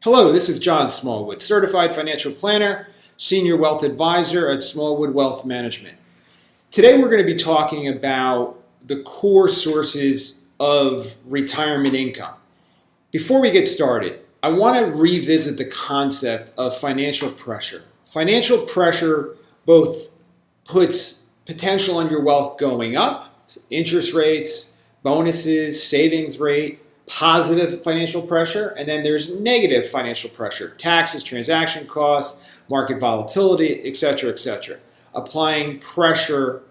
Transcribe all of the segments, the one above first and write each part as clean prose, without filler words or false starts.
Hello, this is John Smallwood, Certified Financial Planner, Senior Wealth Advisor at Smallwood Wealth Management. Today we're going to be talking about the core sources of retirement income. Before we get started, I want to revisit the concept of financial pressure. Financial pressure both puts potential on your wealth going up, interest rates, bonuses, savings rate, positive financial pressure, and then there's negative financial pressure, taxes, transaction costs, market volatility, etc., applying pressure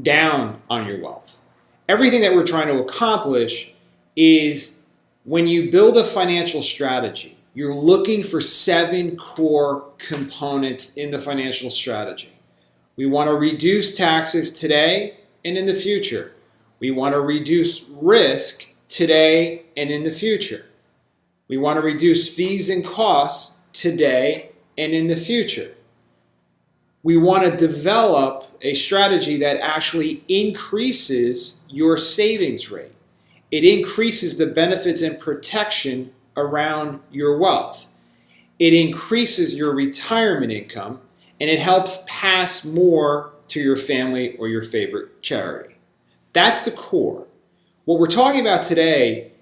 down on your wealth. Everything that we're trying to accomplish is when you build a financial strategy, you're looking for 7 core components in the financial strategy. We want to reduce taxes today and in the future. We want to reduce risk today and in the future. We want to reduce fees and costs today and in the future. We want to develop a strategy that actually increases your savings rate. It increases the benefits and protection around your wealth. It increases your retirement income, and it helps pass more to your family or your favorite charity. That's the core. What we're talking about today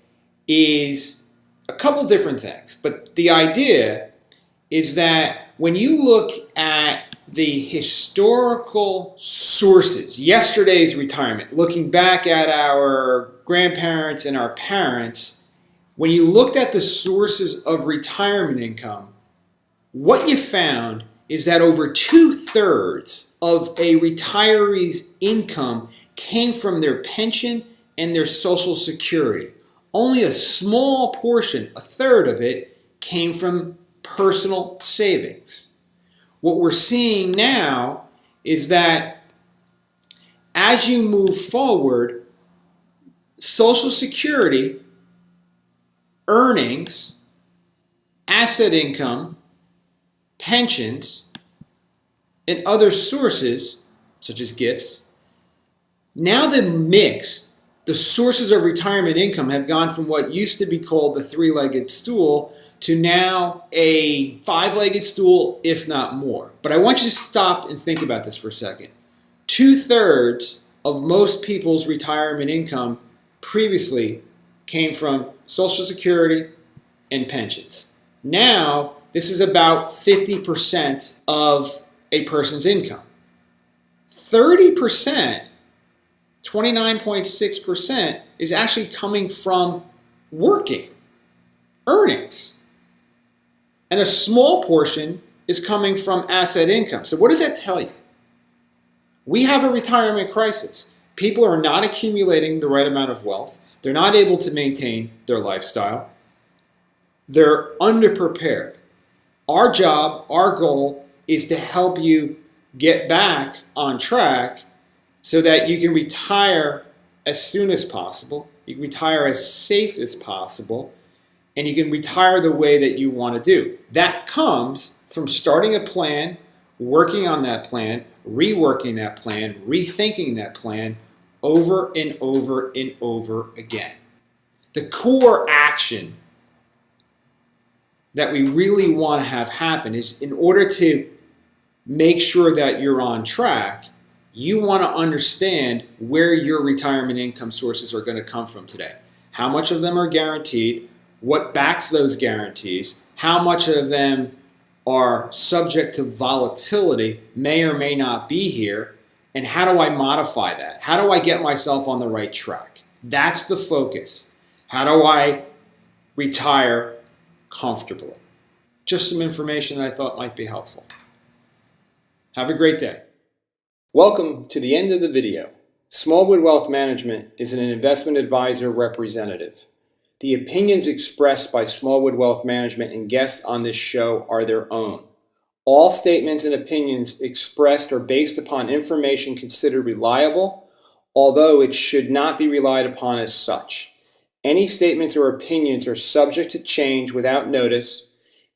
is a couple different things, but the idea is that when you look at the historical sources, yesterday's retirement, looking back at our grandparents and our parents, when you looked at the sources of retirement income, what you found is that over 2/3 of a retiree's income came from their pension and their Social Security. Only a small portion, 1/3 of it, came from personal savings. What we're seeing now is that as you move forward, Social Security, earnings, asset income, pensions, and other sources, such as gifts, now the mix, the sources of retirement income have gone from what used to be called the 3-legged stool to now a 5-legged stool, if not more. But I want you to stop and think about this for a second. 2/3 of most people's retirement income previously came from Social Security and pensions. Now, this is about 50% of a person's income. 30%, 29.6%, is actually coming from working earnings. And a small portion is coming from asset income. So what does that tell you? We have a retirement crisis. People are not accumulating the right amount of wealth. They're not able to maintain their lifestyle. They're underprepared. Our job, our goal, is to help you get back on track so that you can retire as soon as possible, you can retire as safe as possible, and you can retire the way that you want to do. That comes from starting a plan, working on that plan, reworking that plan, rethinking that plan over and over and over again. The core action that we really want to have happen is, in order to make sure that you're on track, you want to understand where your retirement income sources are going to come from today. How much of them are guaranteed? What backs those guarantees? How much of them are subject to volatility, may or may not be here? And how do I modify that? How do I get myself on the right track? That's the focus. How do I retire comfortably? Just some information that I thought might be helpful. Have a great day. Welcome to the end of the video. Smallwood Wealth Management is an investment advisor representative. The opinions expressed by Smallwood Wealth Management and guests on this show are their own. All statements and opinions expressed are based upon information considered reliable, although it should not be relied upon as such. Any statements or opinions are subject to change without notice.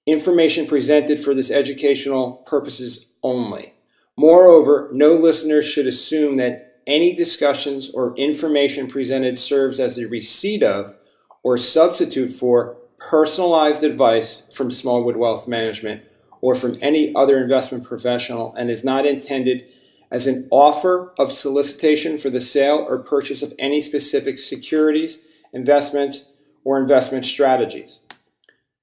Information presented for this educational purposes only. Moreover, no listener should assume that any discussions or information presented serves as a receipt of or substitute for personalized advice from Smallwood Wealth Management or from any other investment professional and is not intended as an offer of solicitation for the sale or purchase of any specific securities, investments, or investment strategies.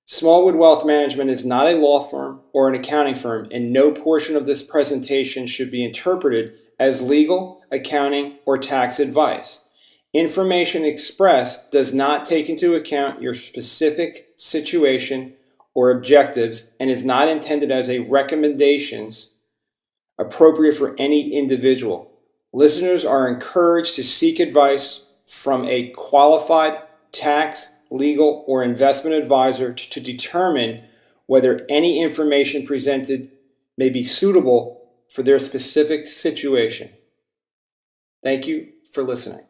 Smallwood Wealth Management is not a law firm or an accounting firm, and no portion of this presentation should be interpreted as legal, accounting, or tax advice. Information expressed does not take into account your specific situation or objectives and is not intended as a recommendations appropriate for any individual. Listeners are encouraged to seek advice from a qualified tax, legal, or investment advisor to determine whether any information presented may be suitable for their specific situation. Thank you for listening.